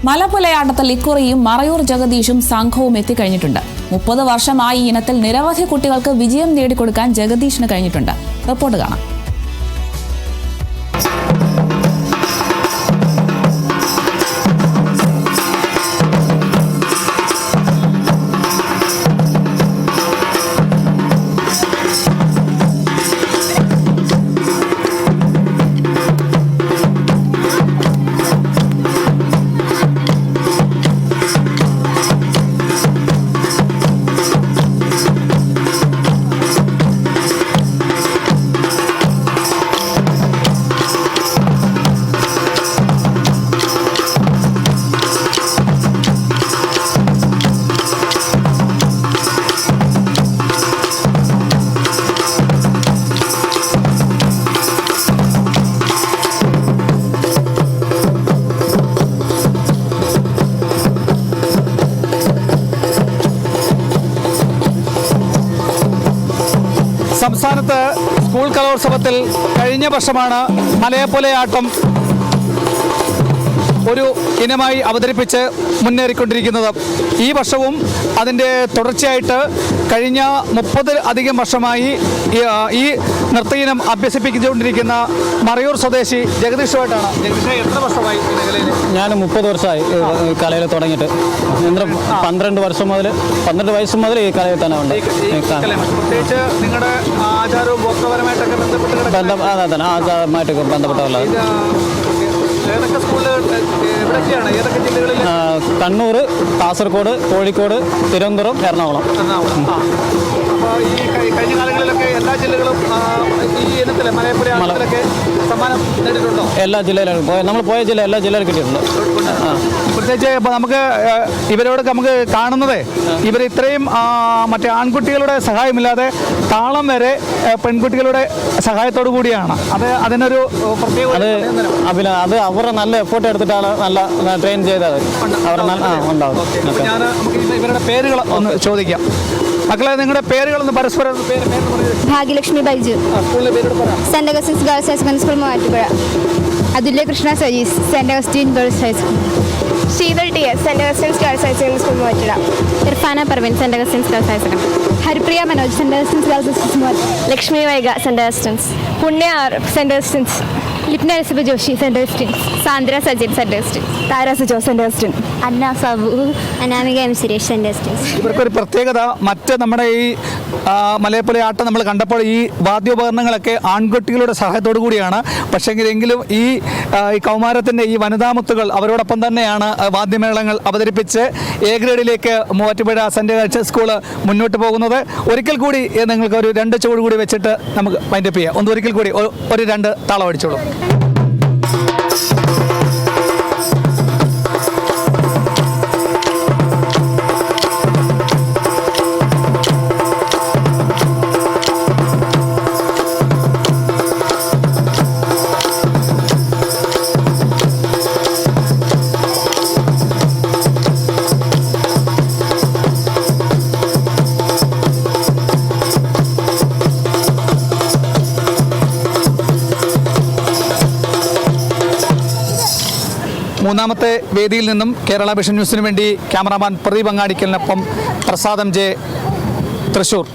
മലപ്പുലയാട്ടത്തിൽ ഇക്കുറിയും മറയൂർ ജഗദീഷും സംഘവും എത്തിക്കഴിഞ്ഞിട്ടുണ്ട്. 30 വർഷമായി ഈ ഇനത്തിൽ നിരവധി കുട്ടികൾക്ക് വിജയം നേടിക്കൊടുക്കാൻ ജഗദീഷിന് കഴിഞ്ഞിട്ടുണ്ട്. റിപ്പോർട്ട് കാണാം. സംസ്ഥാനത്ത് സ്കൂൾ കലോത്സവത്തിൽ കഴിഞ്ഞ വർഷമാണ് മലയപ്പുലയാട്ടം ഒരു ഇനമായി അവതരിപ്പിച്ച് മുന്നേറിക്കൊണ്ടിരിക്കുന്നത്. ഈ വർഷവും അതിൻ്റെ തുടർച്ചയായിട്ട് കഴിഞ്ഞ 30 അധികം വർഷമായി ഈ നൃത്ത ഇനം അഭ്യസിപ്പിച്ചുകൊണ്ടിരിക്കുന്ന മറയൂർ സ്വദേശി ജഗദീഷുമായിട്ടാണ്. ജഗദീഷ്, എത്ര വർഷമായി ഈ മേഖലയിൽ? ഞാൻ 30 വർഷമായി കലയിൽ തുടങ്ങിയിട്ട്. 12 വയസ്സ് മുതൽ ഈ കലയിൽ തന്നെ ഉണ്ട്. പ്രത്യേകിച്ച് നിങ്ങളുടെ ആചാരവും ഗോത്രപരമായിട്ടൊക്കെ ബന്ധപ്പെട്ട് ആചാരമായിട്ടൊക്കെ ബന്ധപ്പെട്ടവല്ല. ഏതൊക്കെ സ്കൂളുകൾ, എവിടെയൊക്കെയാണ്, ഏതൊക്കെ ജില്ലകളിൽ? കണ്ണൂർ, കാസർഗോഡ്, കോഴിക്കോട്, തിരുവനന്തപുരം, എറണാകുളം. അപ്പോൾ ഈ കഴിഞ്ഞ കാലങ്ങളിലൊക്കെ എല്ലാ ജില്ലകളും ഈ ഇനത്തിലെ മലയപ്പുലയാട്ടത്തിലൊക്കെ സമ്മാനം നേടിയിട്ടുണ്ടോ? എല്ലാ ജില്ലയിലും നമ്മൾ പോയ ജില്ല എല്ലാ ജില്ലയിലും കിട്ടിയിട്ടുണ്ട്. പ്രത്യേകിച്ച് ഇപ്പോൾ നമുക്ക് ഇവരോടൊക്കെ നമുക്ക് കാണുന്നത് ഇവർ ഇത്രയും മറ്റേ ആൺകുട്ടികളുടെ സഹായമില്ലാതെ താളം വരെ പെൺകുട്ടികളുടെ സഹായത്തോടു കൂടിയാണ്. അതിനൊരു പ്രത്യേക അത് അവരുടെ നല്ല എഫേർട്ട് എടുത്തിട്ടാണ് നല്ല ട്രെയിൻ ചെയ്തത്. അവർ ഉണ്ടാവും. ഞാൻ നമുക്ക് ഇവരുടെ പേരുകൾ ഒന്ന് ചോദിക്കാം. മക്കളെ, നിങ്ങളുടെ പേരുകളൊന്ന് പരസ്പരം Bhagyalakshmi Baiju, Saint Augustine's Girls High School School Muvattupuzha. Athulya Krishna Sajees, Saint Augustine Girls High School. Sheethal T S, Saint Augustine's Girls High School School Muvattupuzha. Irfana Parveen, Saint Augustine's Girls High School. Haripriya Manoj, Saint Augustine's Girls High School. Lakshmi Vaiga, Saint Augustine's. Punya R, Saint Augustine's. Lipna Elizabeth Joshi, Saint Augustine's. Sandra Sajin, Saint Augustine's. Thara Sujo, Saint Augustine. Anna Sabu, Anamika M Suresh, Saint Augustine's. ഇവർക്കൊരു പ്രത്യേകത, മറ്റ് നമ്മുടെ ഈ മലയപ്പുലയാട്ടം നമ്മൾ കണ്ടപ്പോൾ ഈ വാദ്യോപകരണങ്ങളൊക്കെ ആൺകുട്ടികളുടെ സഹായത്തോടു കൂടിയാണ്. പക്ഷേങ്കിലെങ്കിലും ഈ കൗമാരത്തിൻ്റെ ഈ വനിതാമുത്തുകൾ അവരോടൊപ്പം തന്നെയാണ് വാദ്യമേളങ്ങൾ അവതരിപ്പിച്ച് എ ഗ്രേഡിലേക്ക് മൂവാറ്റുപുഴ സെൻറ് ഗേൾസ് സ്കൂൾ മുന്നോട്ട് പോകുന്നത്. ഒരിക്കൽ കൂടി നിങ്ങൾക്ക് ഒരു 2 ചുവട് കൂടി വെച്ചിട്ട് നമുക്ക് വൈൻഡപ്പ് ചെയ്യാം. ഒരിക്കൽ കൂടി ഒരു 2 താളം അടിച്ചോളൂ. മൂന്നാമത്തെ വേദിയിൽ നിന്നും കേരള വിഷൻ ന്യൂസിനു വേണ്ടി ക്യാമറാമാൻ പ്രദീപ് അങ്ങാടിക്കലിനൊപ്പം പ്രസാദം ജെ, തൃശ്ശൂർ.